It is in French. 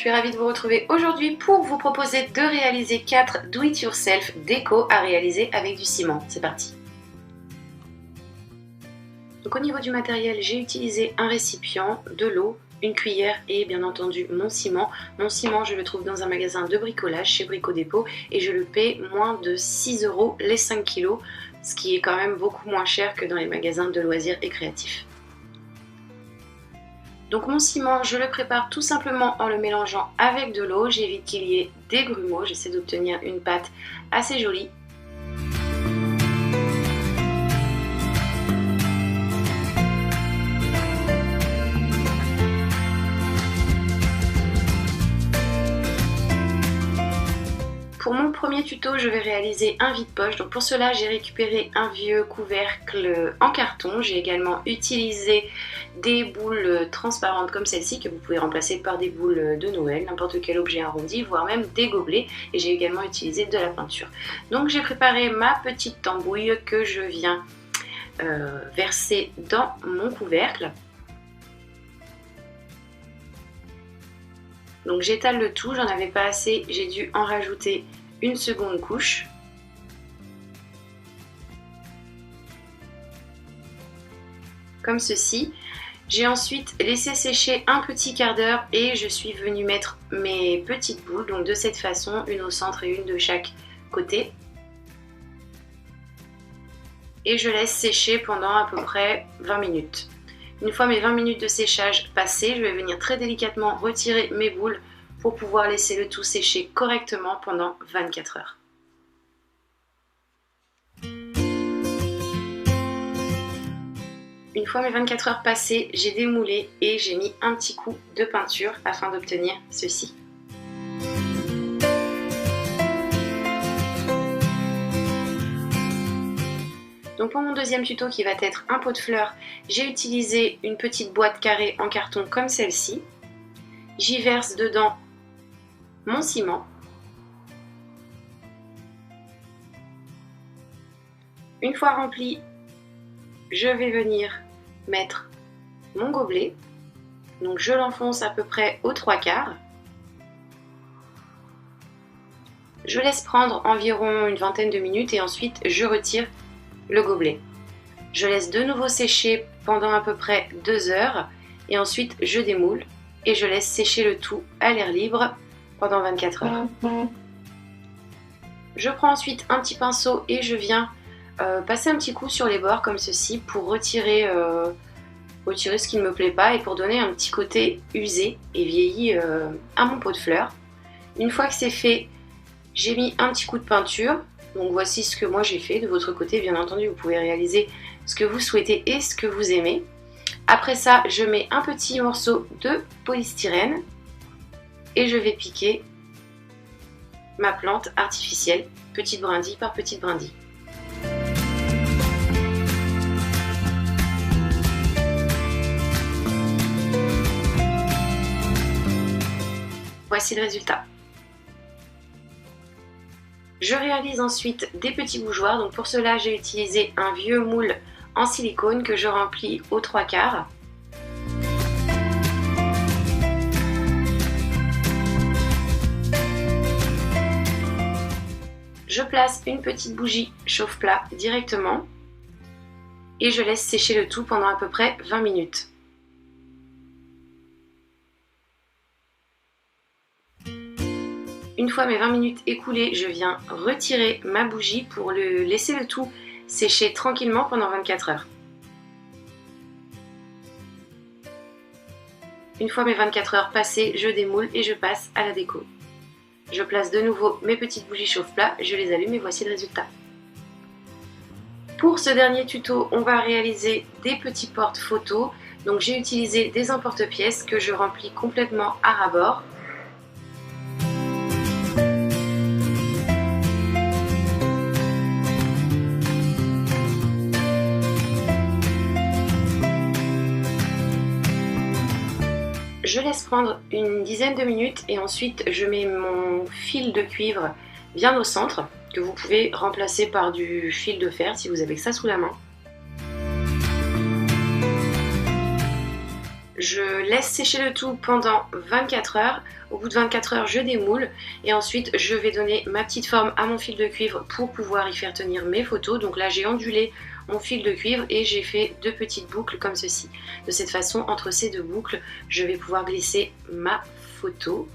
suis ravie de vous retrouver aujourd'hui pour vous proposer de réaliser 4 do-it-yourself déco à réaliser avec du ciment. C'est parti. Donc au niveau du matériel, j'ai utilisé un récipient, de l'eau, une cuillère et bien entendu mon ciment. Mon ciment, je le trouve dans un magasin de bricolage chez Brico Dépôt et je le paie moins de 6 € les 5 kg, ce qui est quand même beaucoup moins cher que dans les magasins de loisirs et créatifs. Donc mon ciment, je le prépare tout simplement en le mélangeant avec de l'eau. J'évite qu'il y ait des grumeaux, j'essaie d'obtenir une pâte assez jolie. Pour mon premier tuto, je vais réaliser un vide-poche. Donc pour cela, j'ai récupéré un vieux couvercle en carton. J'ai également utilisé des boules transparentes comme celle-ci que vous pouvez remplacer par des boules de Noël, n'importe quel objet arrondi, voire même des gobelets. Et j'ai également utilisé de la peinture. Donc j'ai préparé ma petite tambouille que je viens verser dans mon couvercle. Donc j'étale le tout, j'en avais pas assez, j'ai dû en rajouter une seconde couche. Comme ceci. J'ai ensuite laissé sécher un petit quart d'heure et je suis venue mettre mes petites boules, donc de cette façon, une au centre et une de chaque côté. Et je laisse sécher pendant à peu près 20 minutes. Une fois mes 20 minutes de séchage passées, je vais venir très délicatement retirer mes boules pour pouvoir laisser le tout sécher correctement pendant 24 heures. Une fois mes 24 heures passées, j'ai démoulé et j'ai mis un petit coup de peinture afin d'obtenir ceci. Donc pour mon deuxième tuto qui va être un pot de fleurs, j'ai utilisé une petite boîte carrée en carton comme celle-ci. J'y verse dedans mon ciment. Une fois rempli, je vais venir mettre mon gobelet. Donc je l'enfonce à peu près aux 3/4. Je laisse prendre environ une vingtaine de minutes et ensuite je retire le gobelet. Je laisse de nouveau sécher pendant à peu près 2 heures et ensuite je démoule et je laisse sécher le tout à l'air libre pendant 24 heures. Je prends ensuite un petit pinceau et je viens passer un petit coup sur les bords comme ceci pour retirer ce qui ne me plaît pas et pour donner un petit côté usé et vieilli à mon pot de fleurs. Une fois que c'est fait, j'ai mis un petit coup de peinture. Donc voici ce que moi j'ai fait. De votre côté, bien entendu, vous pouvez réaliser ce que vous souhaitez et ce que vous aimez. Après ça, je mets un petit morceau de polystyrène et je vais piquer ma plante artificielle, petite brindille par petite brindille. Voici le résultat. Je réalise ensuite des petits bougeoirs. Donc pour cela, j'ai utilisé un vieux moule en silicone que je remplis aux 3/4. Je place une petite bougie chauffe-plat directement et je laisse sécher le tout pendant à peu près 20 minutes. Une fois mes 20 minutes écoulées, je viens retirer ma bougie pour laisser le tout sécher tranquillement pendant 24 heures. Une fois mes 24 heures passées, je démoule et je passe à la déco. Je place de nouveau mes petites bougies chauffe-plat, je les allume et voici le résultat. Pour ce dernier tuto, on va réaliser des petits porte-photos. Donc j'ai utilisé des emporte-pièces que je remplis complètement à ras-bord. Je laisse prendre une dizaine de minutes et ensuite je mets mon fil de cuivre bien au centre, que vous pouvez remplacer par du fil de fer si vous avez ça sous la main. Je laisse sécher le tout pendant 24 heures. Au bout de 24 heures, je démoule et ensuite je vais donner ma petite forme à mon fil de cuivre pour pouvoir y faire tenir mes photos. Donc là, j'ai ondulé mon fil de cuivre et j'ai fait 2 petites boucles comme ceci. De cette façon, entre ces 2 boucles, je vais pouvoir glisser ma photo